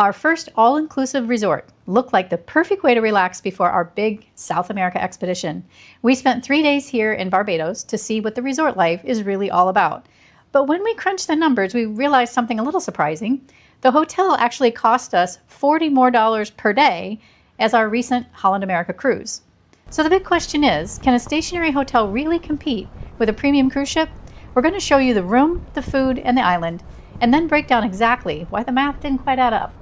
Our first all-inclusive resort looked like the perfect way to relax before our big South America expedition. We spent 3 days here in Barbados to see what the resort life is really all about. But when we crunched the numbers, we realized something a little surprising. The hotel actually cost us $40 more per day as our recent Holland America cruise. So the big question is, can a stationary hotel really compete with a premium cruise ship? We're going to show you the room, the food, and the island, and then break down exactly why the math didn't quite add up.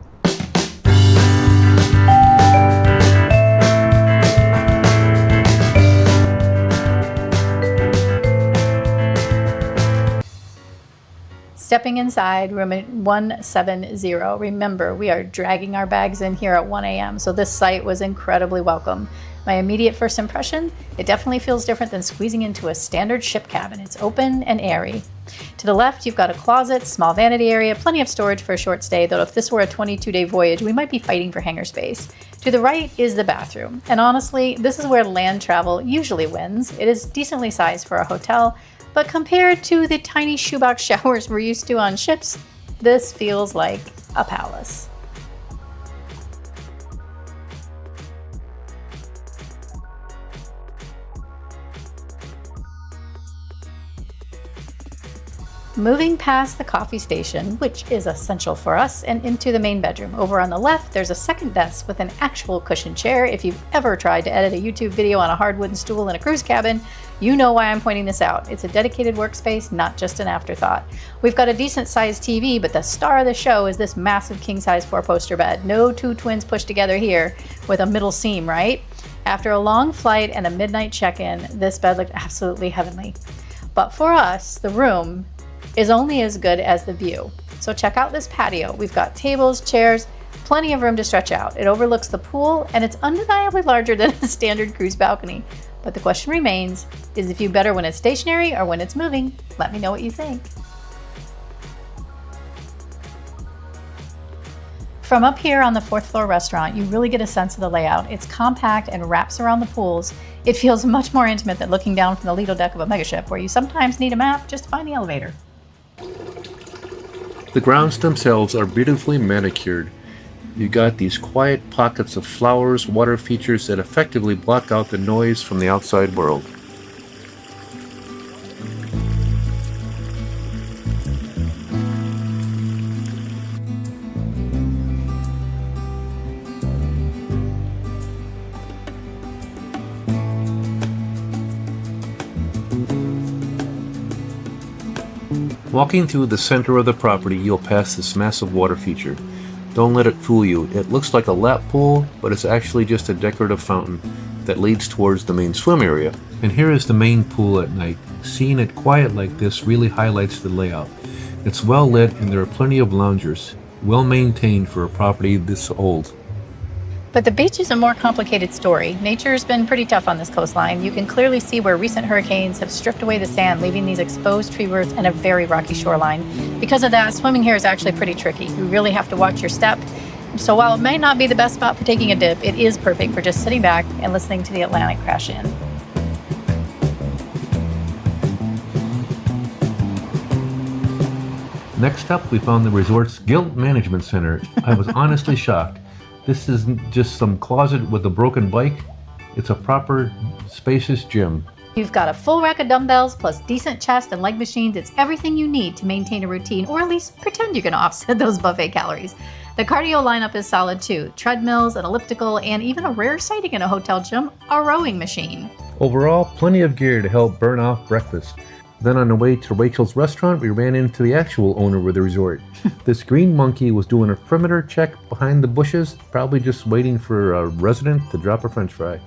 Stepping inside room 170. Remember, we are dragging our bags in here at 1 a.m., so this site was incredibly welcome. My immediate first impression, it definitely feels different than squeezing into a standard ship cabin. It's open and airy. To the left, you've got a closet, small vanity area, plenty of storage for a short stay, though if this were a 22-day voyage, we might be fighting for hangar space. To the right is the bathroom, and honestly, this is where land travel usually wins. It is decently sized for a hotel, but compared to the tiny shoebox showers we're used to on ships, this feels like a palace. Moving past the coffee station, which is essential for us, and into the main bedroom. Over on the left, there's a second desk with an actual cushioned chair. If you've ever tried to edit a YouTube video on a hard wooden stool in a cruise cabin, you know why I'm pointing this out. It's a dedicated workspace, not just an afterthought. We've got a decent sized TV, but the star of the show is this massive king-size 4-poster bed. No two twins pushed together here with a middle seam, right? After a long flight and a midnight check-in, this bed looked absolutely heavenly. But for us, the room is only as good as the view. So check out this patio. We've got tables, chairs, plenty of room to stretch out. It overlooks the pool, and it's undeniably larger than a standard cruise balcony. But the question remains, is the view better when it's stationary or when it's moving? Let me know what you think. From up here on the 4th floor restaurant, you really get a sense of the layout. It's compact and wraps around the pools. It feels much more intimate than looking down from the Lido deck of a megaship, where you sometimes need a map just to find the elevator. The grounds themselves are beautifully manicured. You got these quiet pockets of flowers, water features that effectively block out the noise from the outside world. Walking through the center of the property, you'll pass this massive water feature. Don't let it fool you. It looks like a lap pool, but it's actually just a decorative fountain that leads towards the main swim area. And here is the main pool at night. Seeing it quiet like this really highlights the layout. It's well lit and there are plenty of loungers, well maintained for a property this old. But the beach is a more complicated story. Nature's been pretty tough on this coastline. You can clearly see where recent hurricanes have stripped away the sand, leaving these exposed tree roots and a very rocky shoreline. Because of that, swimming here is actually pretty tricky. You really have to watch your step. So while it may not be the best spot for taking a dip, it is perfect for just sitting back and listening to the Atlantic crash in. Next up, we found the resort's Guild Management Center. I was honestly shocked. This isn't just some closet with a broken bike. It's a proper, spacious gym. You've got a full rack of dumbbells plus decent chest and leg machines. It's everything you need to maintain a routine, or at least pretend you're going to offset those buffet calories. The cardio lineup is solid too. Treadmills, an elliptical, and even a rare sighting in a hotel gym, a rowing machine. Overall, plenty of gear to help burn off breakfast. Then on the way to Rachel's restaurant, we ran into the actual owner of the resort. This green monkey was doing a perimeter check behind the bushes, probably just waiting for a resident to drop a french fry.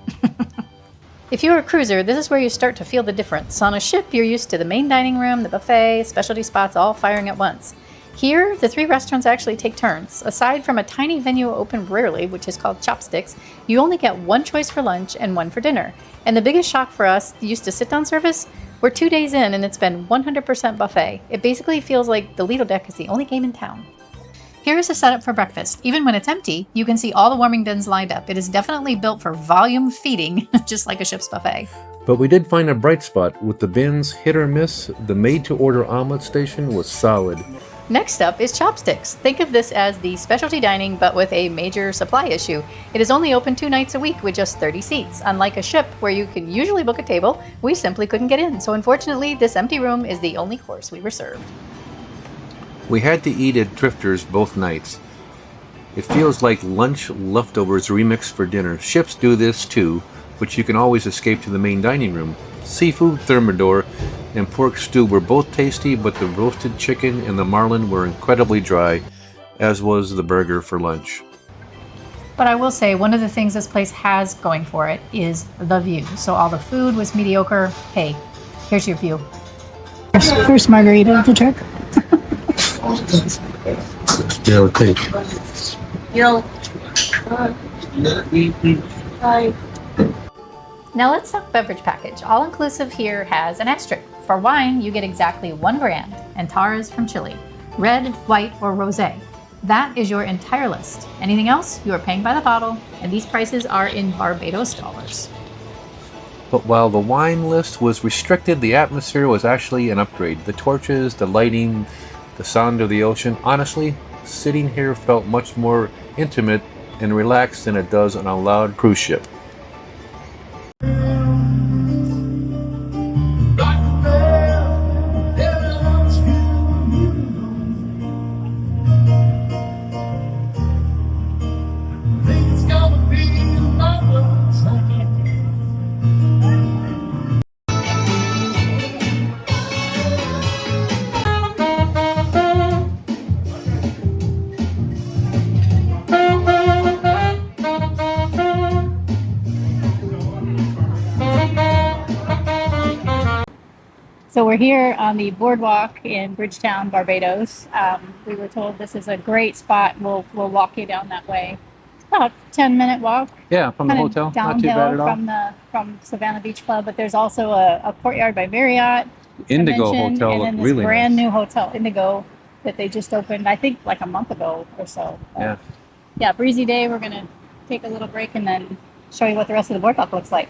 If you're a cruiser, this is where you start to feel the difference. On a ship, you're used to the main dining room, the buffet, specialty spots all firing at once. Here, the 3 restaurants actually take turns. Aside from a tiny venue open rarely, which is called Chopsticks, you only get 1 choice for lunch and 1 for dinner. And the biggest shock for us, used to sit-down service, we're 2 days in and it's been 100% buffet. It basically feels like the Lido deck is the only game in town. Here is the setup for breakfast. Even when it's empty, you can see all the warming bins lined up. It is definitely built for volume feeding, just like a ship's buffet. But we did find a bright spot with the bins hit or miss. The made-to-order omelet station was solid. Next up is Chopsticks. Think of this as the specialty dining, but with a major supply issue. It is only open 2 nights a week with just 30 seats. Unlike a ship where you can usually book a table, we simply couldn't get in. So unfortunately, this empty room is the only course we were served. We had to eat at Drifters both nights. It feels like lunch leftovers remixed for dinner. Ships do this too, but you can always escape to the main dining room. Seafood thermidor and pork stew were both tasty, but the roasted chicken and the marlin were incredibly dry, as was the burger for lunch. But I will say, one of the things this place has going for it is the view. So all the food was mediocre. Hey, here's your view. First margarita of the trip. Yeah, okay. Now let's talk beverage package. All-inclusive here has an asterisk. For wine, you get exactly 1 brand, Antares from Chile. Red, white, or rosé. That is your entire list. Anything else, you are paying by the bottle, and these prices are in Barbados dollars. But while the wine list was restricted, the atmosphere was actually an upgrade. The torches, the lighting, the sound of the ocean. Honestly, sitting here felt much more intimate and relaxed than it does on a loud cruise ship. So we're here on the boardwalk in Bridgetown, Barbados. We were told this is a great spot. We'll walk you down that way. It's about a 10-minute walk. Yeah, from the Kind hotel, of not too bad downhill at all. from Savannah Beach Club, but there's also a courtyard by Marriott. Indigo I mentioned, Hotel and looked then this really brand nice. new hotel, Indigo, that they just opened, I think like a month ago or so. Yeah. Yeah, breezy day. We're gonna take a little break and then show you what the rest of the boardwalk looks like.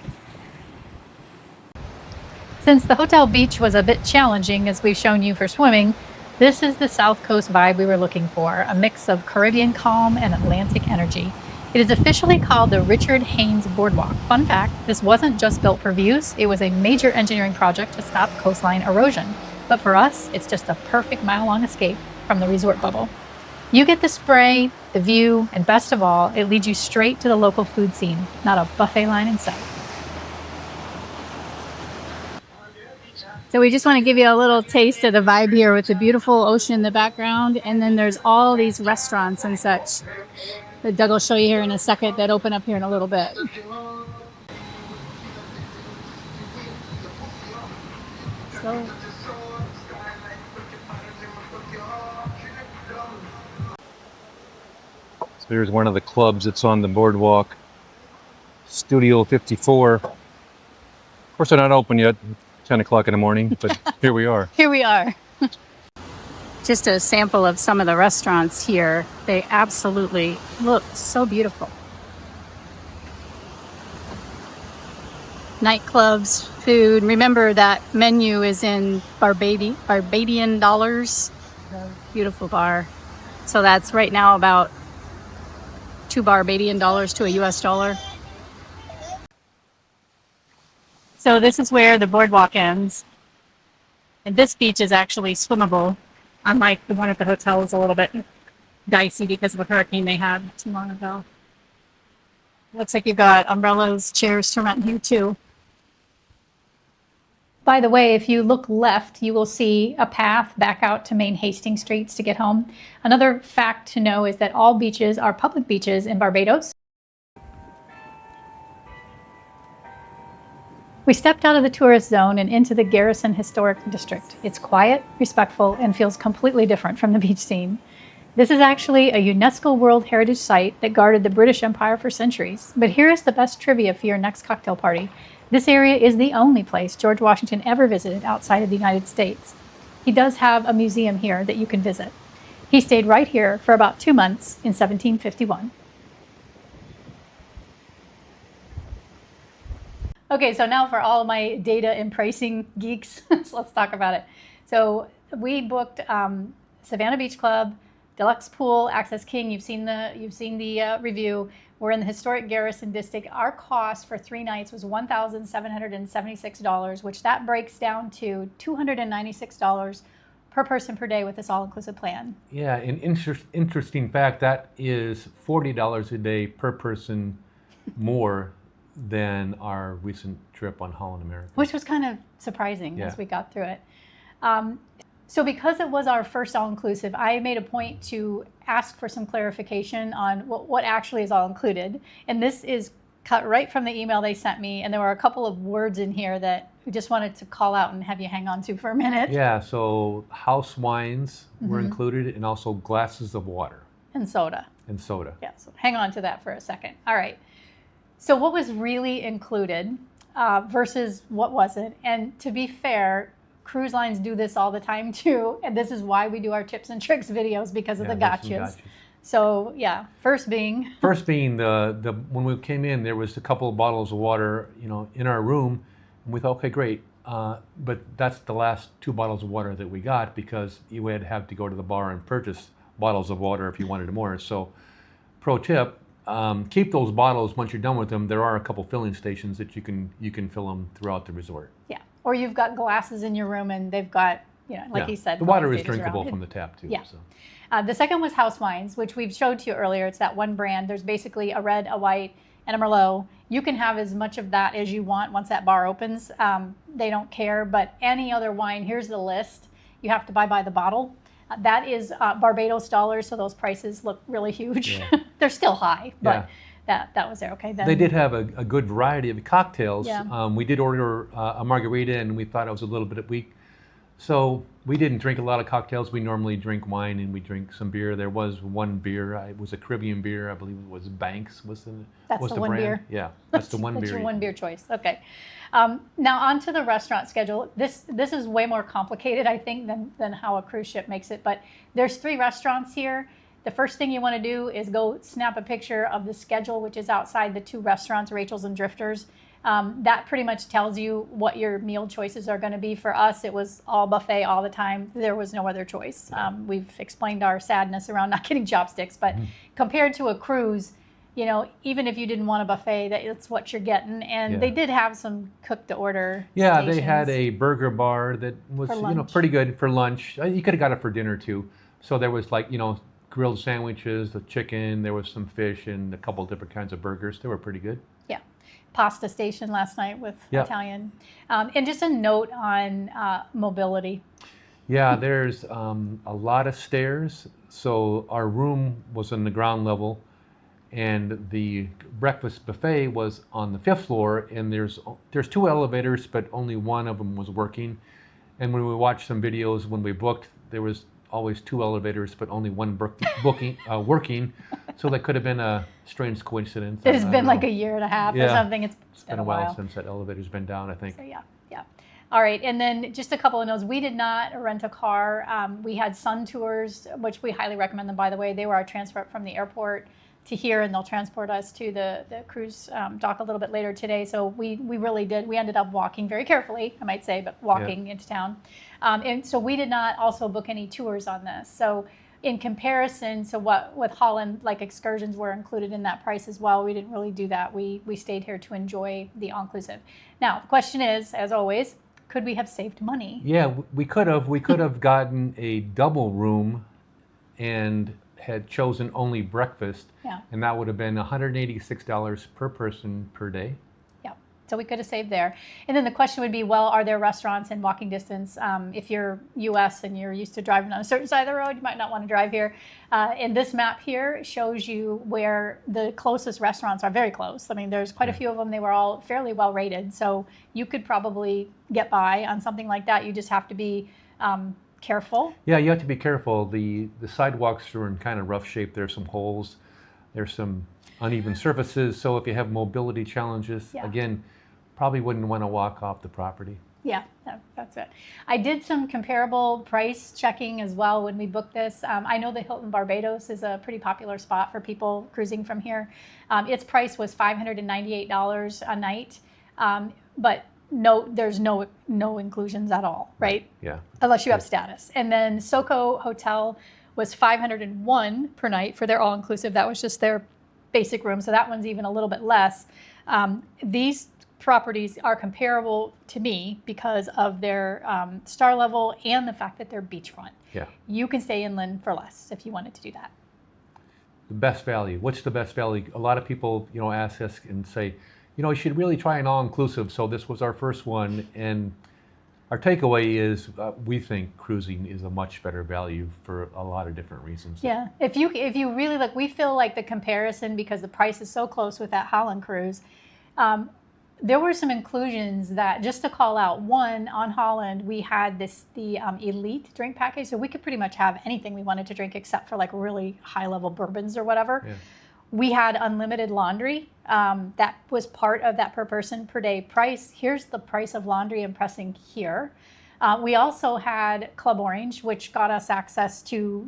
Since the hotel beach was a bit challenging, as we've shown you for swimming, this is the South Coast vibe we were looking for, a mix of Caribbean calm and Atlantic energy. It is officially called the Richard Haynes Boardwalk. Fun fact, this wasn't just built for views, it was a major engineering project to stop coastline erosion. But for us, it's just a perfect mile-long escape from the resort bubble. You get the spray, the view, and best of all, it leads you straight to the local food scene, not a buffet line in sight. So we just want to give you a little taste of the vibe here with the beautiful ocean in the background, and then there's all these restaurants and such that Doug will show you here in a second that open up here in a little bit. So There's one of the clubs that's on the boardwalk, Studio 54. Of course, they're not open yet, 10 o'clock in the morning, but here we are. here we are. Just a sample of some of the restaurants here. They absolutely look so beautiful. Nightclubs, food. Remember that menu is in Barbadian dollars. Beautiful bar. So that's right now about $2 Barbadian to a US dollar. So this is where the boardwalk ends. And this beach is actually swimmable, unlike the one at the hotel is a little bit dicey because of a hurricane they had too long ago. Looks like you've got umbrellas, chairs to rent here too. By the way, if you look left, you will see a path back out to main Hastings streets to get home. Another fact to know is that all beaches are public beaches in Barbados. We stepped out of the tourist zone and into the Garrison Historic District. It's quiet, respectful, and feels completely different from the beach scene. This is actually a UNESCO World Heritage Site that guarded the British Empire for centuries. But here is the best trivia for your next cocktail party. This area is the only place George Washington ever visited outside of the United States. He does have a museum here that you can visit. He stayed right here for about 2 months in 1751. Okay, so now for all my data and pricing geeks, so let's talk about it. So we booked Savannah Beach Club, deluxe pool, access king. You've seen the review. We're in the historic Garrison district. Our cost for 3 nights was $1,776, which that breaks down to $296 per person per day with this all-inclusive plan. Yeah, an interesting fact, that is $40 a day per person more than our recent trip on Holland America. Which was kind of surprising Yeah. as we got through it. So because it was our first all-inclusive, I made a point to ask for some clarification on what actually is all included. And this is cut right from the email they sent me. And there were a couple of words in here that we just wanted to call out and have you hang on to for a minute. Yeah, so house wines were included, and also glasses of water And soda. and soda. Yeah, so hang on to that for a second. All right. So what was really included versus what wasn't? And to be fair, cruise lines do this all the time too. And this is why we do our tips and tricks videos, because of the there's some gotchas. So yeah, first being the when we came in, there was a couple of bottles of water, in our room, and we thought, okay, great. But that's the last 2 bottles of water that we got, because you would have to go to the bar and purchase bottles of water if you wanted more. So, pro tip: keep those bottles once you're done with them. There are a couple filling stations that you can fill them throughout the resort. yeah, or you've got glasses in your room and they've got like you said, the water is filling stations drinkable around. from the tap too. Yeah. So. The second was house wines, which we've showed to you earlier. It's that one brand. There's basically a red, a white, and a Merlot. You can have as much of that as you want once that bar opens. They don't care, but any other wine, here's the list. You have to buy by the bottle. That is Barbados dollars, so those prices look really huge. Yeah. They're still high, but that was there. Okay, then They did have a good variety of cocktails. Yeah. We did order a margarita, and we thought it was a little bit weak. So we didn't drink a lot of cocktails. We normally drink wine, and we drink some beer. There was one beer. It was a Caribbean beer. I believe it was Banks. That's the one brand. beer? Yeah, that's the one That's beer. your one beer choice. Okay. Now on to the restaurant schedule. This is way more complicated, I think, than how a cruise ship makes it. But there's 3 restaurants here. The first thing you want to do is go snap a picture of the schedule, which is outside the 2 restaurants, Rachel's and Drifters. That pretty much tells you what your meal choices are going to be. For us, it was all buffet all the time. There was no other choice. We've explained our sadness around not getting chopsticks, but compared to a cruise, even if you didn't want a buffet, that's what you're getting. And they did have some cook to order. Yeah, stations. they had a burger bar that was pretty good for lunch. You could have got it for dinner too. So there was grilled sandwiches, the chicken, there was some fish, and a couple different kinds of burgers. They were pretty good. Yeah. Pasta station last night with Italian. And just a note on mobility. Yeah, there's a lot of stairs. So our room was on the ground level, and the breakfast buffet was on the 5th floor. And there's 2 elevators, but only one of them was working. And when we watched some videos when we booked, there was always 2 elevators, but only one working. So that could have been a strange coincidence. It's been like a year and a half or something. It's been a while since that elevator's been down, I think. So yeah. All right, and then just a couple of notes. We did not rent a car. We had Sun Tours, which we highly recommend them, by the way. They were our transfer from the airport to here, and they'll transport us to the cruise dock a little bit later today. So we really did. We ended up walking very carefully, I might say, but walking into town. And so we did not also book any tours on this. So in comparison to what with Holland, excursions were included in that price as well. We didn't really do that. We stayed here to enjoy the all-inclusive. Now, the question is, as always, could we have saved money? Yeah, we could have. We could have gotten a double room and had chosen only breakfast. Yeah. And that would have been $186 per person per day. So we could have saved there. And then the question would be, well, are there restaurants in walking distance? If you're U.S. and you're used to driving on a certain side of the road, you might not want to drive here. And this map here shows you where the closest restaurants are very close. I mean, there's quite a few of them. They were all fairly well rated. So you could probably get by on something like that. You just have to be careful. Yeah, you have to be careful. The sidewalks are in kind of rough shape. There's some holes. There's some uneven surfaces. So if you have mobility challenges, again, probably wouldn't want to walk off the property. Yeah, that's it. I did some comparable price checking as well when we booked this. I know the Hilton Barbados is a pretty popular spot for people cruising from here. Its price was $598 a night. But there's no inclusions at all, right? Yeah. Unless you have status. And then SoCo Hotel was $501 per night for their all-inclusive. That was just their basic room, so that one's even a little bit less. These properties are comparable to me because of their star level and the fact that they're beachfront. Yeah. You can stay inland for less if you wanted to do that. The best value. What's the best value? A lot of people, ask us and say, you should really try an all-inclusive. So this was our first one, and our takeaway is we think cruising is a much better value for a lot of different reasons. Yeah, if you really look, we feel like the comparison, because the price is so close with that Holland cruise. There were some inclusions that, just to call out, one, on Holland, we had the elite drink package, so we could pretty much have anything we wanted to drink except for like really high level bourbons or whatever. Yeah. We had unlimited laundry. That was part of that per person per day price. Here's the price of laundry and pressing here. We also had Club Orange, which got us access to,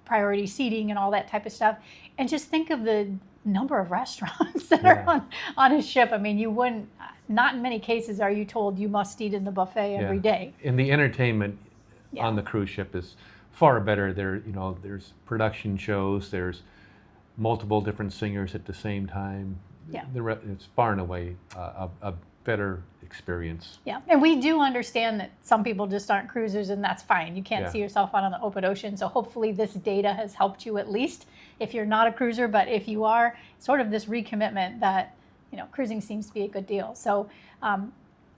priority seating and all that type of stuff. And just think of the number of restaurants that are on a ship. I mean, not in many cases are you told you must eat in the buffet every day. And the entertainment on the cruise ship is far better. There's production shows, there's multiple different singers at the same time. Yeah. It's far and away a better experience. Yeah, and we do understand that some people just aren't cruisers, and that's fine. You can't see yourself out on the open ocean. So hopefully this data has helped you, at least if you're not a cruiser. But if you are, sort of this recommitment that cruising seems to be a good deal. So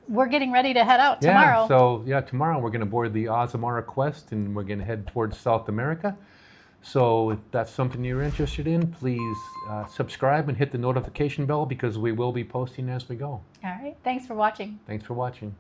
we're getting ready to head out tomorrow. Tomorrow we're going to board the Azamara Quest, and we're going to head towards South America. So if that's something you're interested in, please subscribe and hit the notification bell, because we will be posting as we go. All right. Thanks for watching. Thanks for watching.